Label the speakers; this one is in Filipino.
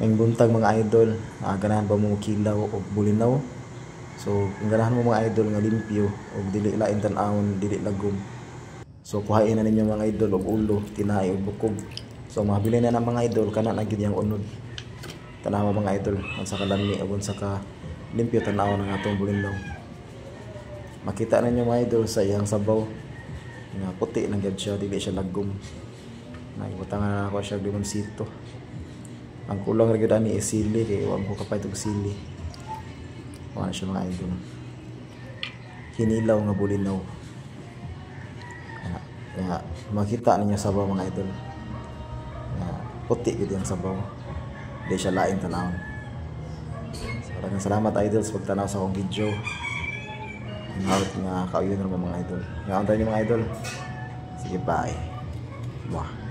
Speaker 1: Ngayong buntag mga idol, ganahan ba mo kilaw o bulinaw? So, kung ganahan mo mga idol nga limpyo o dili lain tan-awon, dili lagom. So, kuhain na ninyo mga idol og ulo, tinai og bukog. So, mabili na ng mga idol kana na gyud yang unod. Tanawa mga idol, unsa ka lami ug unsa ka limpyo tan-awon ng atong bulinaw. Makita ninyo mga idol sa iyang sabaw nga puti lang gyud siya, dili siya lagom. Naibutangan na ako siya limonsito. Ang kulang rin ganda ni sili kaya huwag ko kapay itong sili. Wala siya mga idol. Hinilaw nga bulinaw. Kaya makita ninyo sabaw mga idol. Puti yun yung sabaw. Hindi siya laing tanawon. Maraming salamat idol sa pagtanaw sa akong video. Ngawit nga kauyon naman mga idol. Ngayon tayo mga idol. Sige bye. Wah.